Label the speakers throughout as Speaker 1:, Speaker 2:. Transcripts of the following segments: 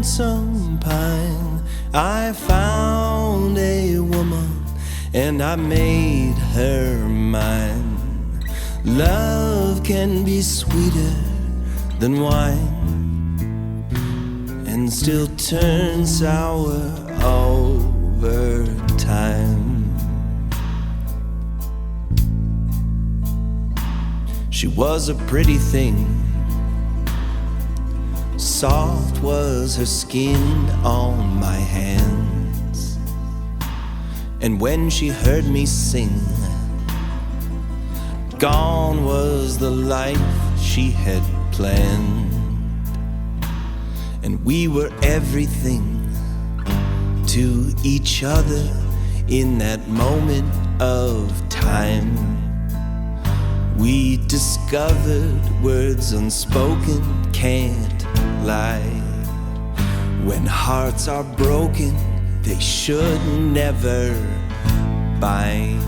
Speaker 1: lonesome pine, I found a woman and I made her mine. Love can be sweeter than wine and still turn sour over time. She was a pretty thing, soft was her skin on my hands, and when she heard me sing, gone was the life she had planned. And we were everything to each other in that moment of time. We discovered words unspoken can't lie. When hearts are broken, they should never bind.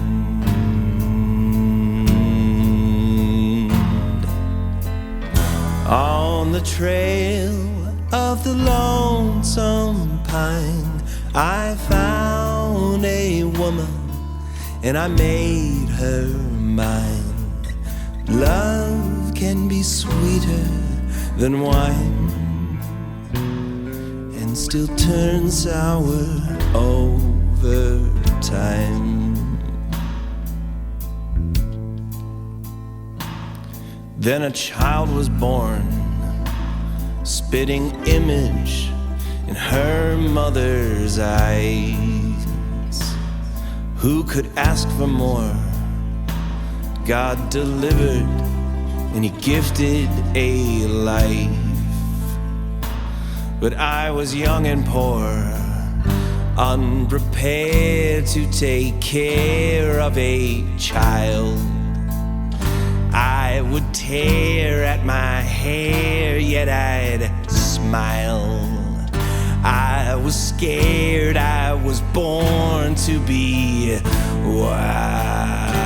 Speaker 1: On the trail of the lonesome pine, I found a woman and I made her mine. Love can be sweeter than wine and still turn sour over time. Then a child was born, spitting image in her mother's eyes. Who could ask for more? God delivered and he gifted a life. But I was young and poor, unprepared to take care of a child. I would tear at my hair, yet I'd smile. I was scared, I was born to be wild.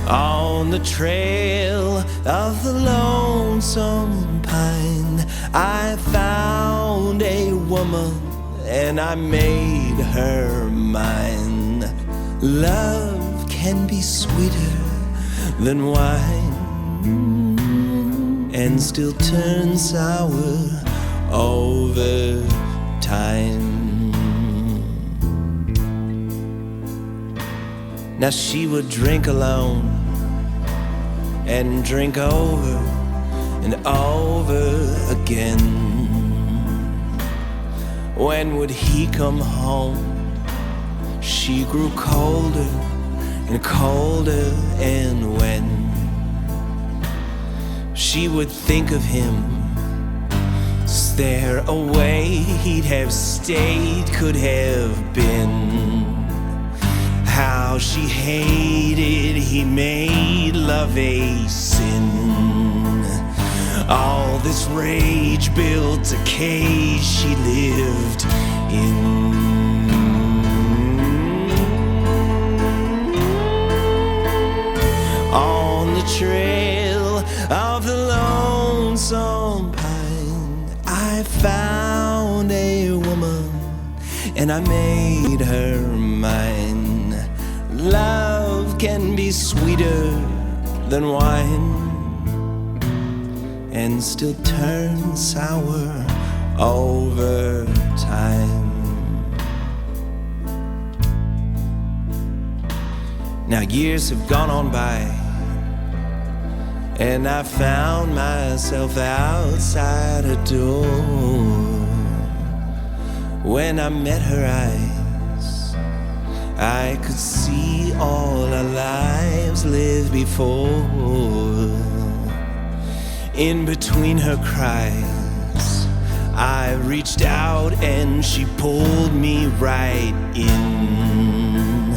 Speaker 1: On the trail of the lonesome pine, I found a woman and I made her mine. Love can be sweeter than wine and still turn sour over time. Now she would drink alone and drink over and over again. When would he come home? She grew colder and colder, and when she would think of him, stare away, he'd have stayed, could have been. How she hated he made love a sin. All this rage built a cage she lived in. On the trail of the lonesome pine, I found a woman and I made her mine. Love can be sweeter than wine and still turn sour over time. Now years have gone on by and I found myself outside a door. When I met her eyes, I could see all our lives lived before. In between her cries, I reached out and she pulled me right in.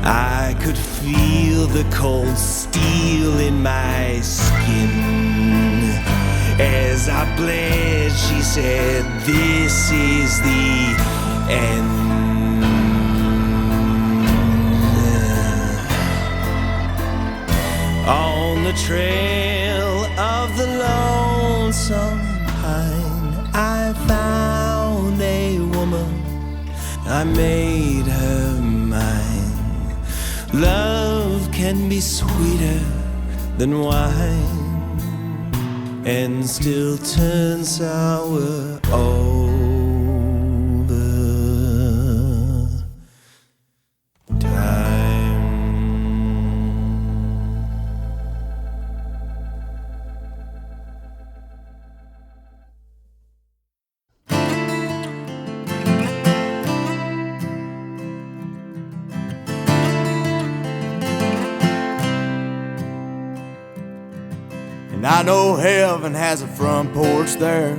Speaker 1: I could feel the cold steel in my skin. As I bled, she said, "This is the end." On the trail of of the lonesome pine, I found a woman, I made her mine. Love can be sweeter than wine, and still turn sour over time.
Speaker 2: And I know heaven has a front porch there,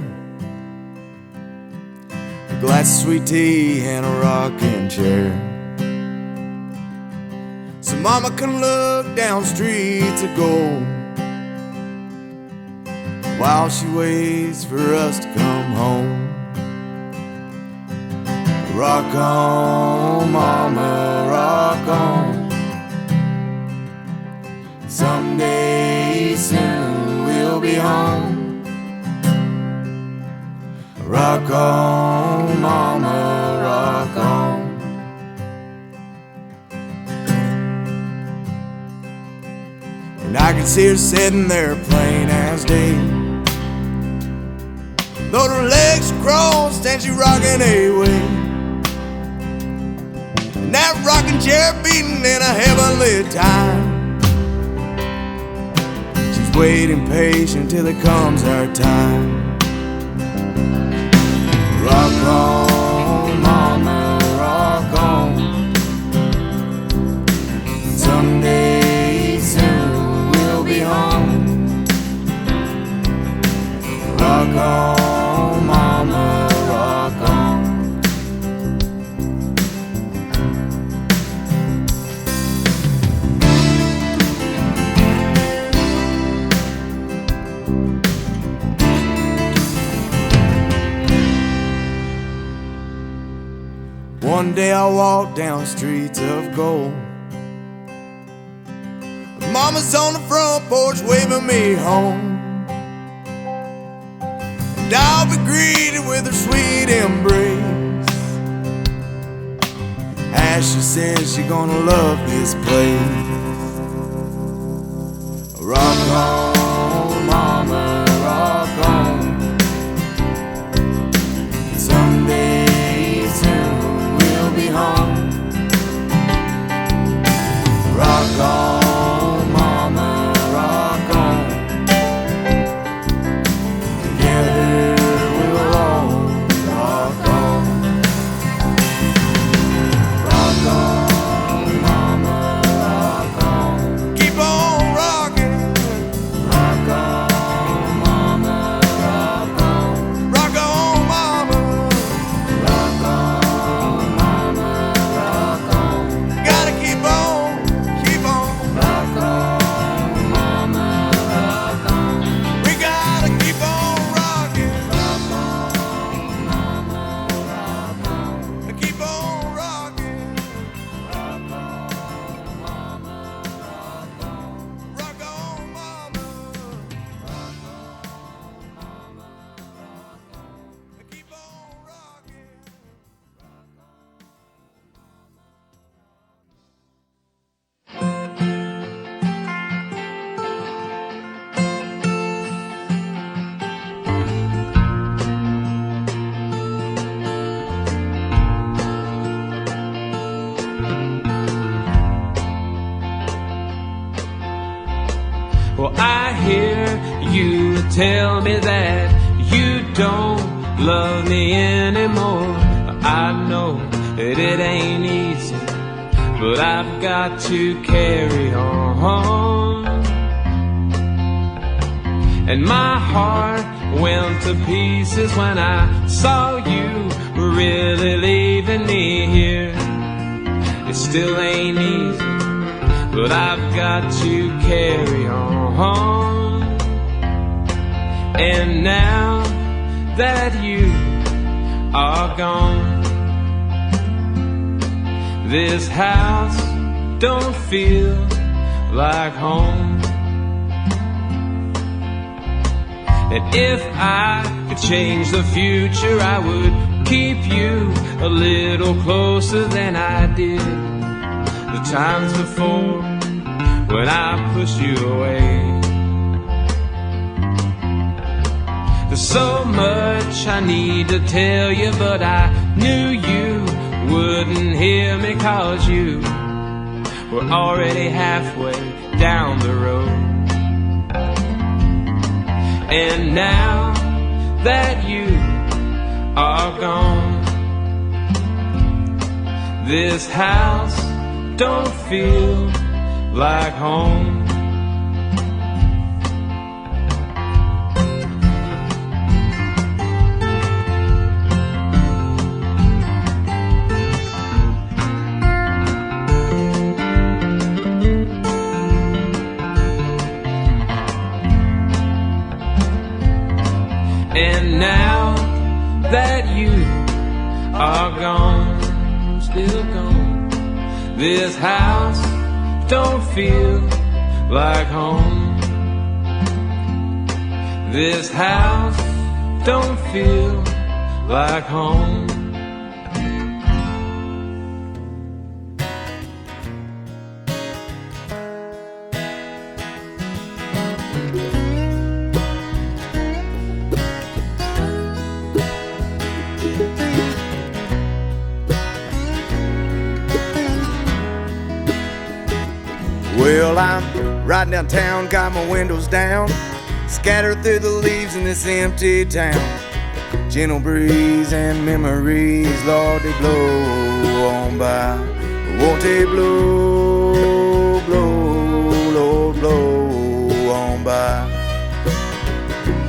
Speaker 2: a glass of sweet tea and a rocking chair, so Mama can look down streets of gold while she waits for us to come home. Rock on, Mama, rock on. Someday soon we'll be home. Rock on, Mama, rock on. And I can see her sitting there plain as day, though her legs are crossed and she rocking away, and that rocking chair beating in a heavenly time. She's waiting patient till it comes her time. Rock on, Mama, rock on. Someday soon we'll be home. Rock on, Mama, rock on. One day I'll walk down streets of gold. Mama's on the front porch waving me home, and I'll be greeted with her sweet embrace as she says she's gonna love this place. Rock on, Mama, rock on. Someday soon we'll be home. Rock on, Mama, rock on. Together we will all rock on. Rock on, Mama, rock on. Keep on rocking. Rock on, Mama, rock on. Rock on, Mama. Rock on, Mama, rock on. Gotta keep on, keep on. Rock on, Mama, rock on. We gotta keep on rocking. Rock on, Mama, rock on. Keep on rocking. Rock on, Mama, rock on. Rock on, Mama. Rock on, Mama, rock on. Keep on rocking.
Speaker 3: Well, I hear you tell me that you don't love me anymore. I know that it ain't easy, but I've got to carry on. And my heart went to pieces when I saw you really leaving me here. It still ain't easy, but I've got to carry on. And now that you are gone, this house don't feel like home. And if I could change the future, I would keep you a little closer than I did the times before when I pushed you away. There's so much I need to tell you, but I knew you wouldn't hear me, 'cause you were already halfway down the road. And now that you are gone, this house don't feel like home. And now that you are gone, still gone, this house don't feel like home. This house don't feel like home.
Speaker 2: Well, I'm riding downtown, got my windows down, scattered through the leaves in this empty town. Gentle breeze and memories, Lord, they blow on by. Won't they blow, blow, Lord, blow on by.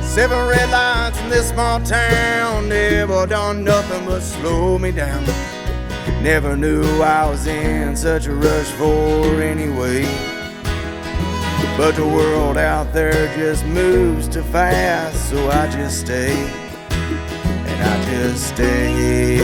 Speaker 2: 7 red lights in this small town, never done nothing but slow me down. Never knew I was in such a rush for anyway. But the world out there just moves too fast, so I just stay, and I just stay.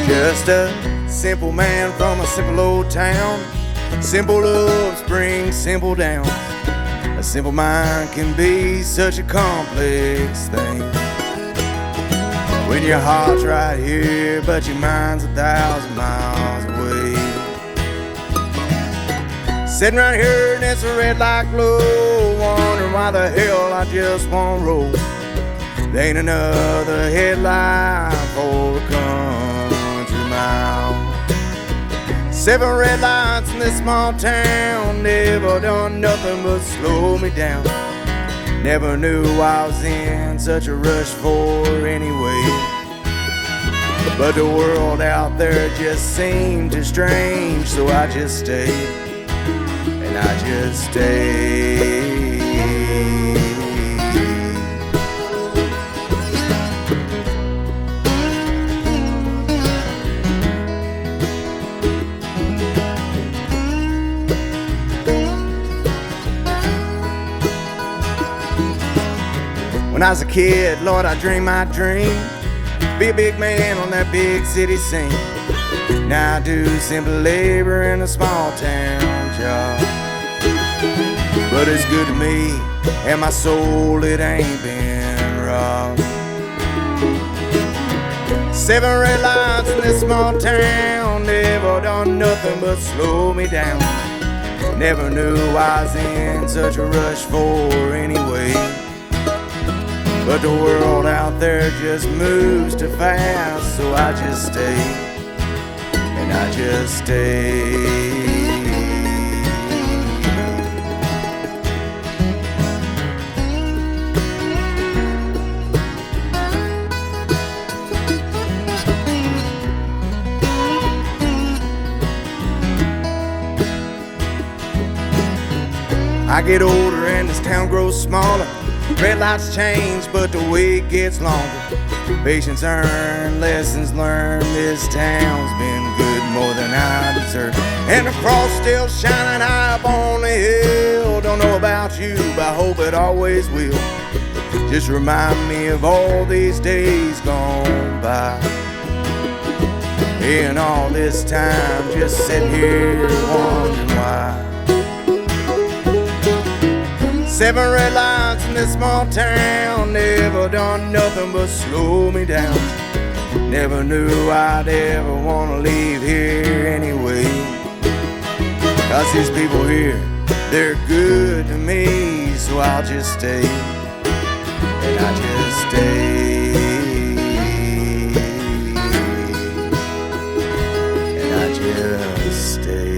Speaker 2: Just a simple man from a simple old town. Simple love springs, simple downs. A simple mind can be such a complex thing. When your heart's right here, but your mind's 1,000 miles away. Sitting right here and it's a red light glow, wondering why the hell I just won't roll. There ain't another headlight for a country mile. 7 red lights in this small town, never done nothing but slow me down. Never knew I was in such a rush for anyway. But the world out there just seemed too strange, so I just stayed, and I just stayed. When I was a kid, Lord, I dreamed my dream, be a big man on that big city scene. Now I do simple labor in a small town job. But it's good to me, and my soul, it ain't been robbed. 7 red lights in this small town, never done nothing but slow me down. Never knew I was in such a rush for anyway. But the world out there just moves too fast, so I just stay, and I just stay. I get older and this town grows smaller. Red lights change, but the wait gets longer. Patience earned, lessons learned. This town's been good to more than I deserve. And the cross still shining high up on the hill. Don't know about you, but I hope it always will. Just remind me of all these days gone by. And all this time just sitting here wondering why. 7 red lights in this small town, never done nothing but slow me down. Never knew I'd ever want to leave here anyway. 'Cause these people here, they're good to me, so I'll just stay. And I just stay. And I just stay.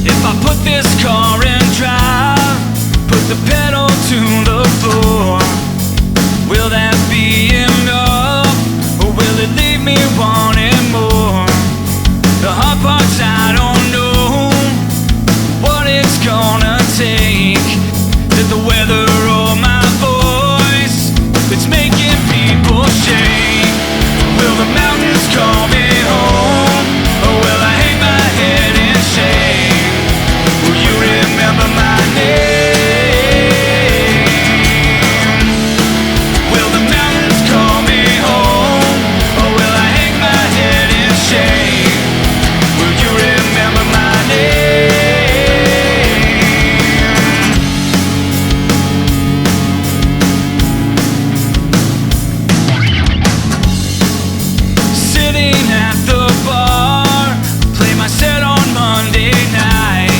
Speaker 3: If I put this car in drive, put the pedal to the floor, will that be enough, or will it leave me wanting more? The hard part's I don't know what it's gonna take. That the weather or my voice, it's making people shake. Will the mountains call me home, or will I hang my head in shame? Will you remember my name? Will the mountains call me home, or will I hang my head in shame? Will you remember my name? Sitting at the bar, play my set on Monday night.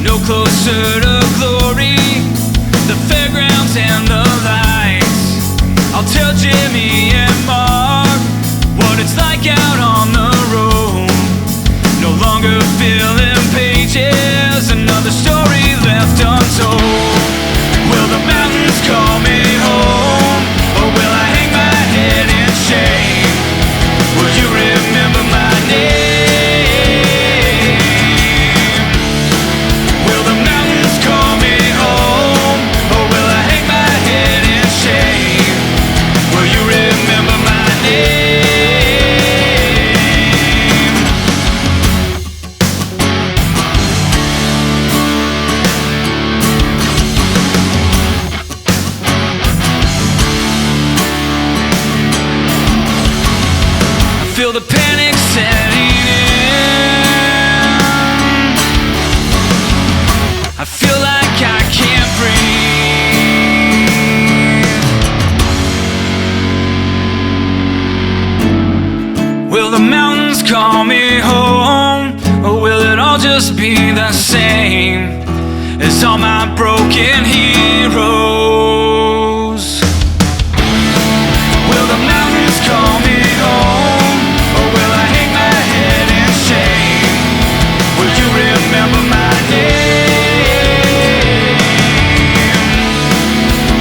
Speaker 3: No closer to glory, the fairgrounds and the lights. I'll tell Jimmy and Mark what it's like out on the road. No longer filling pages, another story left untold. Will the mountains call me home, or will I hang my head in shame? Will you remember my name? Will the mountains call me home, or will I hang my head in shame? Will you remember my name? I feel the panic setting in. I feel like I can't breathe. Will the mountains call me home, or will it all just be the same as all my broken heroes? Will the mountains call me home, or will I hang my head in shame? Will you remember my name?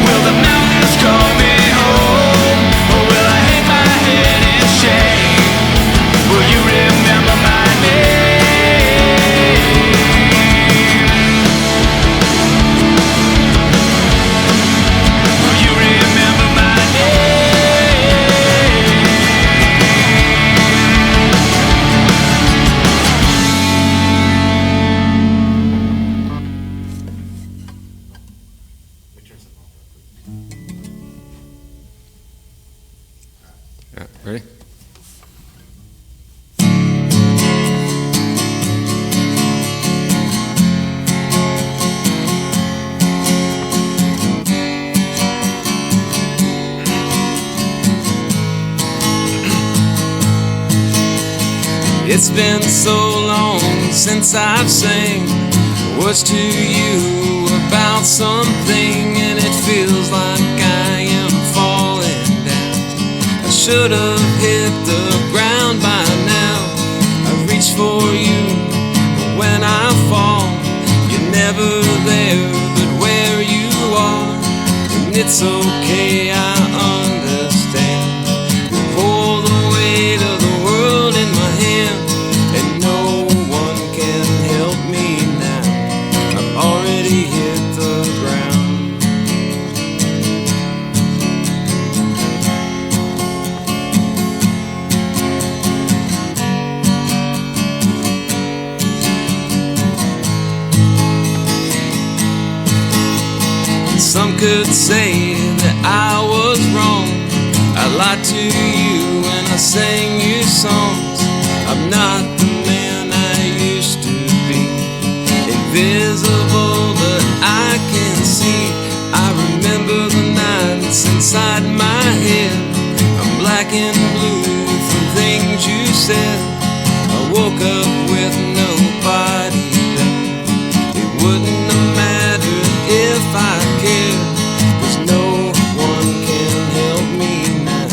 Speaker 3: Will the mountains call me home, or will I hang my head in shame? Will you remember my name? Will you remember my
Speaker 4: Ready?
Speaker 3: It's been so long since I've sang words to you about something, and it feels like I am falling down. I should have hit the ground by now. I reach for you, but when I fall, you're never there, but where you are, and it's okay, I understand. Hold the weight of the world in my hand, and could say that I was wrong. I lied to you when I sang you songs. I'm not the man I used to be. Invisible, but I can see. I remember the nights inside my head. I'm black and blue from things you said. I woke up with nobody there. It wouldn't have mattered if I cared, 'cause no one can help me now.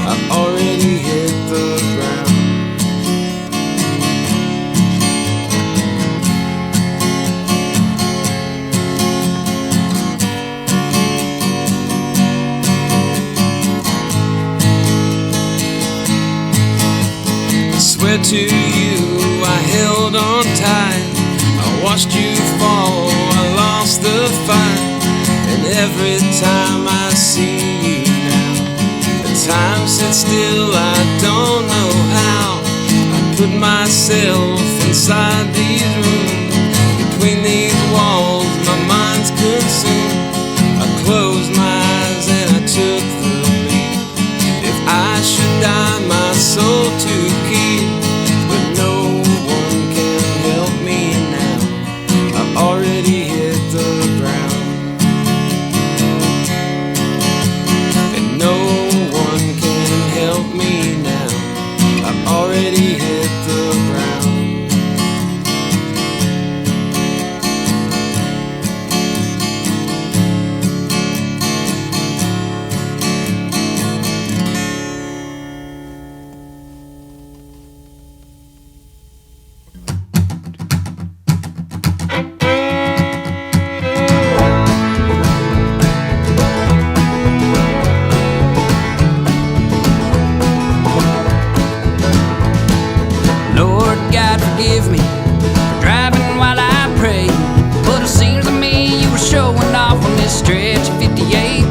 Speaker 3: I've already hit the ground. To you I held on tight. I watched you fall, I lost the fight. And every time I see you now, the time sits still, I don't know how. I put myself inside these rooms, between these walls, my mind's consumed. I closed my eyes and I took the leap. If I should die, my soul to keep. Already hit the ground, and no one can help me now. I've already hit the ground. Forgive me for driving while I pray, but it seems to me you were showing off on this stretch of 58,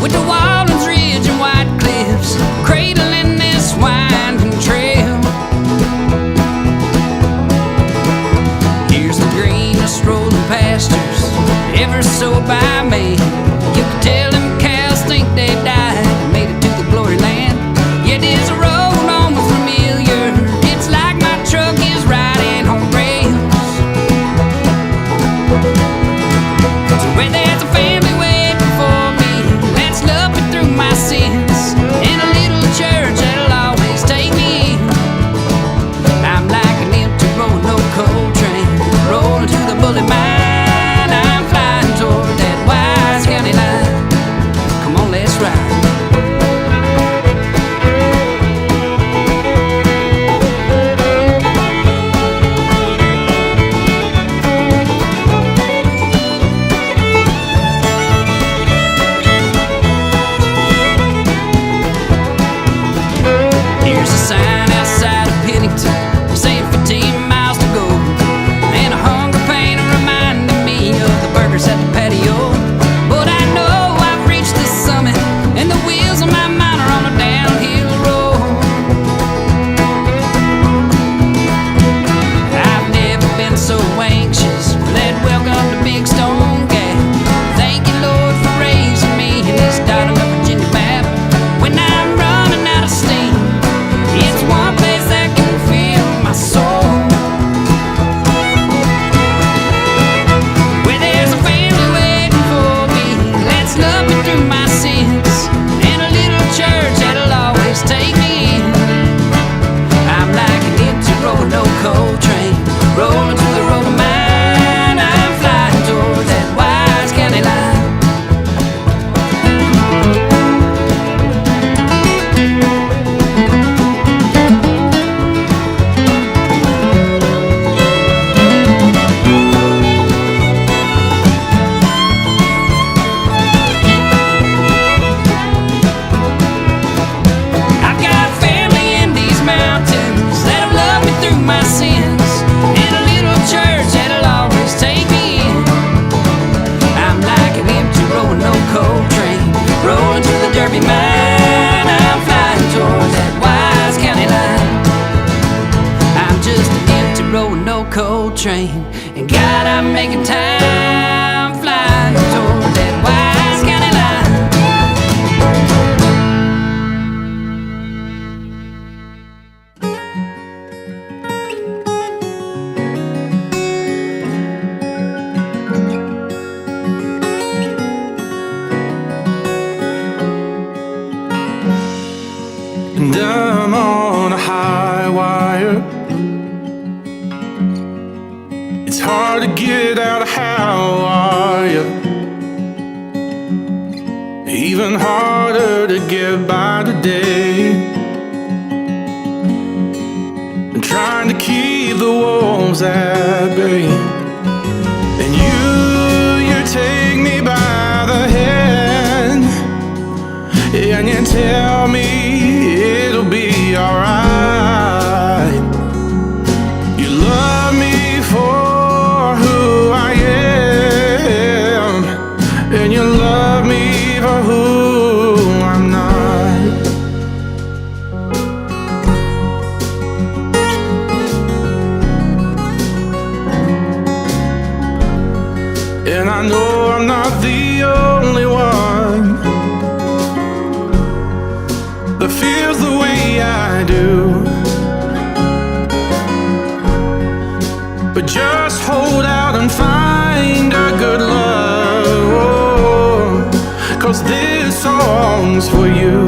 Speaker 3: with the Walden's Ridge and White Cliffs cradling this winding trail. Here's the greenest rolling pastures ever sold by me. You can tell them cows think they died and made it to the glory land. Yet it's a road almost familiar. It's like my truck is riding on rails. So where there's a family way
Speaker 5: it out, how are you? Even harder to get by today. And trying to keep the wolves at bay. And you take me by the hand, and you tell me it'll be alright. You love me for who I am, and you love me for who I'm not. And I know I'm not the only one that feels the way I do. But just hold out and find a good love, 'cause this song's for you.